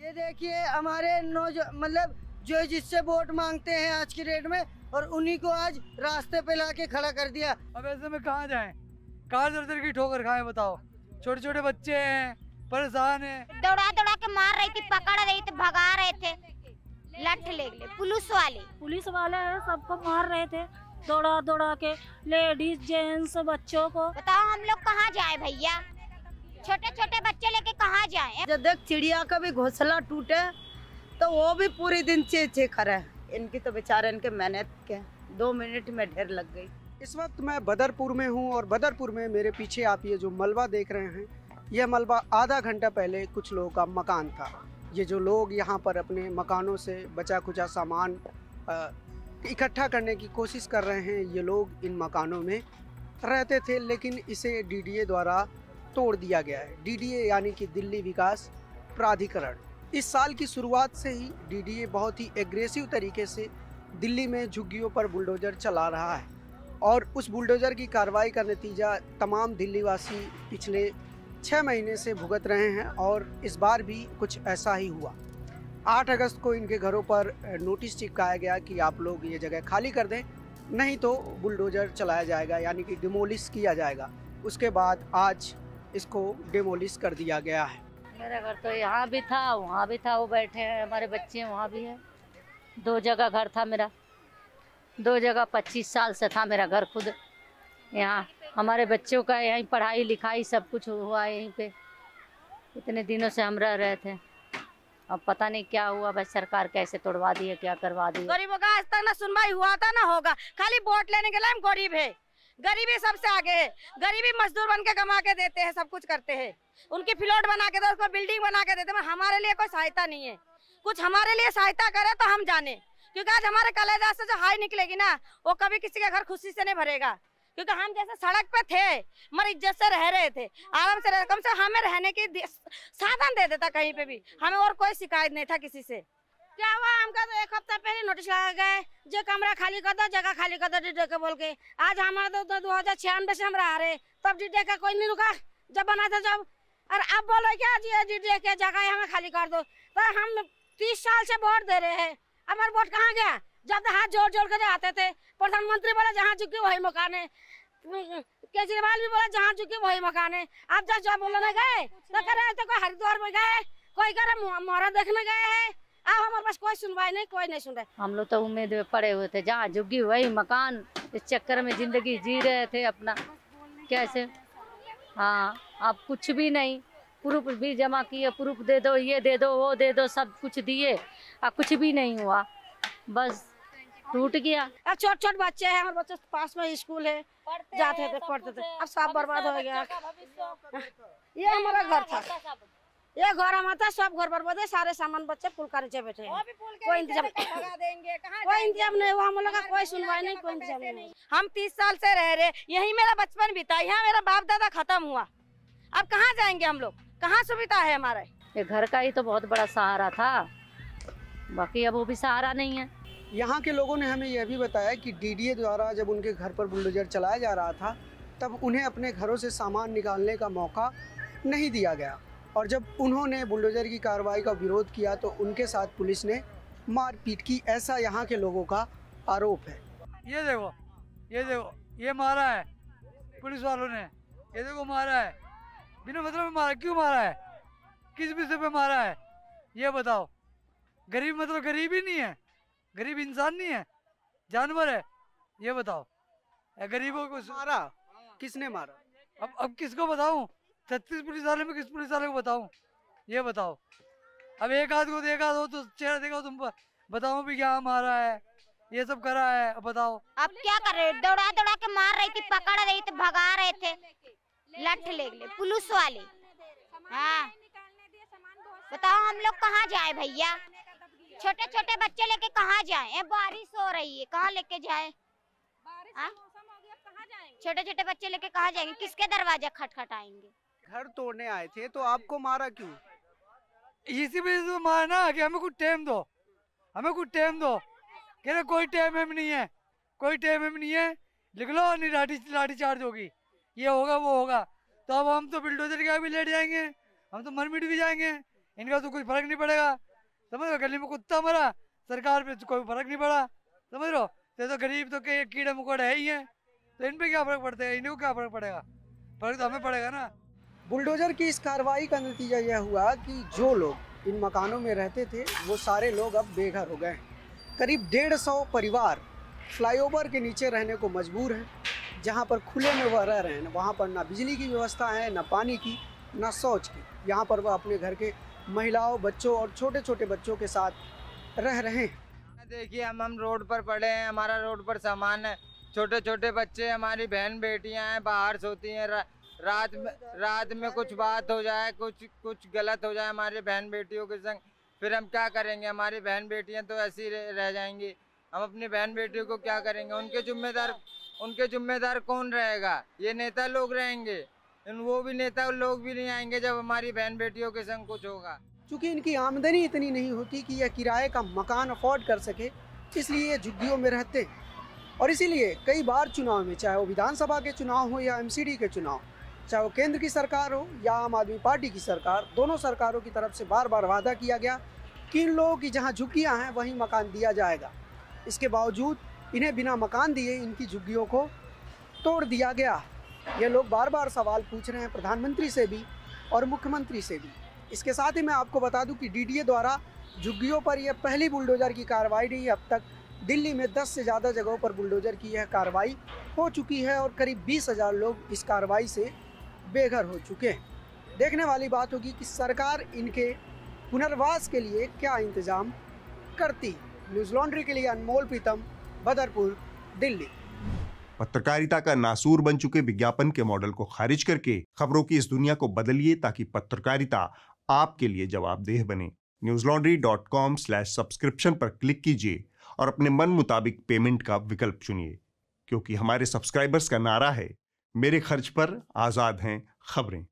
ये देखिए हमारे मतलब जो जिससे वोट मांगते हैं आज की डेट में, और उन्हीं को आज रास्ते पे लाके खड़ा कर दिया। अब ऐसे में कहाँ जाएं? कहाँ दर की ठोकर खाएं बताओ? छोटे छोटे बच्चे हैं, परेशान हैं। दौड़ा दौड़ा के मार रही थी, पकड़ रही थी, भगा रहे थे, लठ ले पुलिस वाले हैं, सबको मार रहे थे दौड़ा दौड़ा के, लेडीज जेंट्स बच्चों को। बताओ हम लोग कहाँ जाए भैया, छोटे छोटे बच्चे लेके कहाँ जाए? जब तक चिड़िया का भी घोंसला टूटे तो वो भी पूरी दिन चे करे। इनकी तो बेचारे इनके मेहनत के 2 मिनट में ढेर लग गई। इस वक्त मैं बदरपुर में हूँ और बदरपुर में मेरे पीछे आप ये जो मलबा देख रहे हैं, यह मलबा आधा घंटा पहले कुछ लोगों का मकान था। ये जो लोग यहाँ पर अपने मकानों से बचा खुचा सामान इकट्ठा करने की कोशिश कर रहे हैं, ये लोग इन मकानों में रहते थे, लेकिन इसे डीडीए द्वारा तोड़ दिया गया है। डीडीए यानी कि दिल्ली विकास प्राधिकरण। इस साल की शुरुआत से ही डीडीए बहुत ही एग्रेसिव तरीके से दिल्ली में झुग्गियों पर बुलडोज़र चला रहा है और उस बुलडोज़र की कार्रवाई का नतीजा तमाम दिल्ली वासी पिछले 6 महीने से भुगत रहे हैं और इस बार भी कुछ ऐसा ही हुआ। 8 अगस्त को इनके घरों पर नोटिस चिपकाया गया कि आप लोग ये जगह खाली कर दें, नहीं तो बुलडोज़र चलाया जाएगा, यानी कि डिमोलिश किया जाएगा। उसके बाद आज इसको डिमोलिश कर दिया गया है। मेरा घर तो यहाँ भी था, वहाँ भी था, वो बैठे हैं, हमारे बच्चे वहाँ भी है। 2 जगह घर था मेरा, 2 जगह 25 साल से था मेरा घर खुद। यहाँ हमारे बच्चों का यहीं पढ़ाई लिखाई सब कुछ हुआ यहीं पे। इतने दिनों से हम रह रहे थे, अब पता नहीं क्या हुआ, बस सरकार कैसे तोड़वा दी है, क्या करवा दी। गरीबों का आज तक ना सुनवाई हुआ था ना होगा। खाली वोट लेने के लिए हम गरीब है, गरीबी सबसे आगे है। गरीबी मजदूर बन के कमा के देते हैं, सब कुछ करते हैं, उनकी प्लॉट बना के दो, उसको बिल्डिंग बना के देते हैं। हमारे लिए कोई सहायता नहीं है, कुछ हमारे लिए सहायता करे तो हम जाने, क्योंकि आज हमारे कलेजा से जो हाई निकलेगी ना, वो कभी किसी के घर खुशी से नहीं भरेगा। क्योंकि हम जैसे सड़क पे थे, मर इज्जत से रह रहे थे, आराम से रह, कम से हमें रहने की साधन दे देता कहीं पे भी, हमें और कोई शिकायत नहीं था किसी से। क्या हुआ, हमका तो 1 हफ्ता पहले नोटिस लगा गए, जो कमरा खाली कर दो, जगह खाली कर दो डीडे के बोल के। आज हमारा तो 2096 से हम रह रहे, तब डीडे का कोई नहीं रुका जब बना था जब, और अब बोलो क्या जी डीडे के जगह हमें खाली कर दो। तो हम 30 साल से वोट दे रहे हैं, हमारा वोट कहाँ गया? जब हाथ जोड़ जोड़ के आते थे, प्रधानमंत्री बोला जहाँ झुकी वही मकान है, केजरीवाल भी बोला जहाँ झुकी वही मकान है। आप जब बोलने गए तो कह रहे तो कोई हरिद्वार में गए, कोई कह रहे मोहरा देखने गए हैं। अब हमारे पास कोई सुनवाई नहीं, कोई नहीं सुन रहा। हम लोग तो उम्मीद में पड़े हुए थे, जहाँ झुग्गी वही मकान, इस चक्कर में जिंदगी जी रहे थे अपना कैसे। हाँ, अब कुछ भी नहीं, प्रूफ भी जमा किए, प्रूफ दे दो, ये दे दो, वो दे दो, सब कुछ दिए, अब कुछ भी नहीं हुआ, बस टूट गया। अब छोटे छोटे बच्चे हैं, हमारे बच्चे पास में स्कूल है, जाते थे पढ़ते थे, अब सब बर्बाद हो गया। ये हमारा घर था, ये घर हमारा था, सब घर बर्बाद है, सारे सामान बच्चे पुल का नीचे बैठे हैं, कोई इंतजाम नहीं हुआ, हम लोग का कोई सुनवाई नहीं, कोई इंतजाम नहीं। हम 30 साल से रह रहे, यही मेरा बचपन बीता, यहाँ मेरा बाप दादा खत्म हुआ, अब कहाँ जाएंगे हम लोग, कहाँ सुविधा है हमारा? ये घर का ही तो बहुत बड़ा सहारा था, बाकी अब वो भी सहारा नहीं है। यहाँ के लोगों ने हमें यह भी बताया कि डीडीए द्वारा जब उनके घर पर बुलडोज़र चलाया जा रहा था, तब उन्हें अपने घरों से सामान निकालने का मौका नहीं दिया गया, और जब उन्होंने बुलडोज़र की कार्रवाई का विरोध किया तो उनके साथ पुलिस ने मारपीट की, ऐसा यहाँ के लोगों का आरोप है। ये देखो, ये देखो, ये मारा है पुलिस वालों ने, ये देखो मारा है, बिना मतलब में मारा। क्यों मारा है, किस विषय पे मारा है, ये बताओ? गरीब मतलब गरीब ही नहीं है, गरीब इंसान नहीं है, जानवर है, ये बताओ? गरीबों को मारा, किसने मारा? अब किसको बताऊं? 36 पुलिस वाले में किस पुलिस वाले को बताऊं, ये बताओ? अब एक आध हो तो चेहरा देखो तुम पर, बताओ भी क्या मारा है, ये सब करा है, अब बताओ। अब क्या कर रहे, दौड़ा दौड़ा के मार रही थी, पकड़ रही थी, भगा रहे थे, लठ ले पुलिस वाले। हाँ, बताओ हम लोग कहाँ जाए भैया, छोटे छोटे बच्चे लेके कहाँ जाए? बारिश हो रही है, कहाँ लेके जाए? छोटे छोटे बच्चे लेके कहाँ जाएंगे, किसके दरवाजा खटखटाएंगे? घर तोड़ने आए थे तो आपको मारा क्यों? इसी वजह से मारा ना कि हमें कुछ टाइम दो, हमें कुछ टाइम दो। कह रहे कोई टाइम एम नहीं है, कोई टाइम एम नहीं है, लिख लो नहीं, लाठी चार्ज होगी, ये होगा वो होगा। तो अब हम तो बिल्डोजर के भी लेट जाएंगे, हम तो मर मिट भी जाएंगे, इनका तो कोई फर्क नहीं पड़ेगा, समझ लो। गली में कुत्ता मरा, सरकार पे तो कोई फर्क नहीं पड़ा, समझ लो। तो गरीब तो के कीड़े मकोड़े है ही हैं, तो इन पे क्या फर्क पड़ता है, इनको क्या फर्क पड़ेगा? फर्क तो हमें पड़ेगा ना। बुलडोजर की इस कार्रवाई का नतीजा यह हुआ कि जो लोग इन मकानों में रहते थे वो सारे लोग अब बेघर हो गए। करीब 150 परिवार फ्लाईओवर के नीचे रहने को मजबूर हैं, जहां पर खुले में वह रह रहे हैं। वहां पर ना बिजली की व्यवस्था है, ना पानी की, ना शौच की। यहाँ पर वह अपने घर के महिलाओं, बच्चों और छोटे छोटे बच्चों के साथ रह रहे हैं। देखिए हम रोड पर पड़े हैं, हमारा रोड पर सामान है, छोटे छोटे बच्चे, हमारी बहन बेटियां हैं, बाहर सोती हैं। रात में कुछ बात हो जाए, कुछ गलत हो जाए हमारे बहन बेटियों के संग, फिर हम क्या करेंगे? हमारी बहन बेटियां तो ऐसी रह जाएंगी। हम अपनी बहन बेटियों को क्या करेंगे? उनके जिम्मेदार कौन रहेगा? ये नेता लोग रहेंगे। वो भी नेता लोग भी नहीं आएंगे जब हमारी बहन बेटियों के संग कुछ होगा। चूँकि इनकी आमदनी इतनी नहीं होती कि यह किराए का मकान अफोर्ड कर सके, इसलिए ये झुग्गियों में रहते हैं। और इसीलिए कई बार चुनाव में, चाहे वो विधानसभा के चुनाव हो या एमसीडी के चुनाव, चाहे वो केंद्र की सरकार हो या आम आदमी पार्टी की सरकार, दोनों सरकारों की तरफ से बार बार वादा किया गया कि इन लोगों की जहाँ झुग्गियाँ हैं वहीं मकान दिया जाएगा। इसके बावजूद इन्हें बिना मकान दिए इनकी झुग्गियों को तोड़ दिया गया। ये लोग बार बार सवाल पूछ रहे हैं प्रधानमंत्री से भी और मुख्यमंत्री से भी। इसके साथ ही मैं आपको बता दूं कि डीडीए द्वारा झुग्गियों पर यह पहली बुलडोजर की कार्रवाई नहीं है। अब तक दिल्ली में 10 से ज़्यादा जगहों पर बुलडोजर की यह कार्रवाई हो चुकी है और करीब 20,000 लोग इस कार्रवाई से बेघर हो चुके हैं। देखने वाली बात होगी कि सरकार इनके पुनर्वास के लिए क्या इंतजाम करती है। न्यूज़ लॉन्ड्री के लिए अनमोल प्रीतम, बदरपुर, दिल्ली। पत्रकारिता का नासूर बन चुके विज्ञापन के मॉडल को खारिज करके खबरों की इस दुनिया को बदलिए ताकि पत्रकारिता आपके लिए जवाबदेह बने। newslaundry.com/subscription पर क्लिक कीजिए और अपने मन मुताबिक पेमेंट का विकल्प चुनिए, क्योंकि हमारे सब्सक्राइबर्स का नारा है, मेरे खर्च पर आजाद हैं खबरें।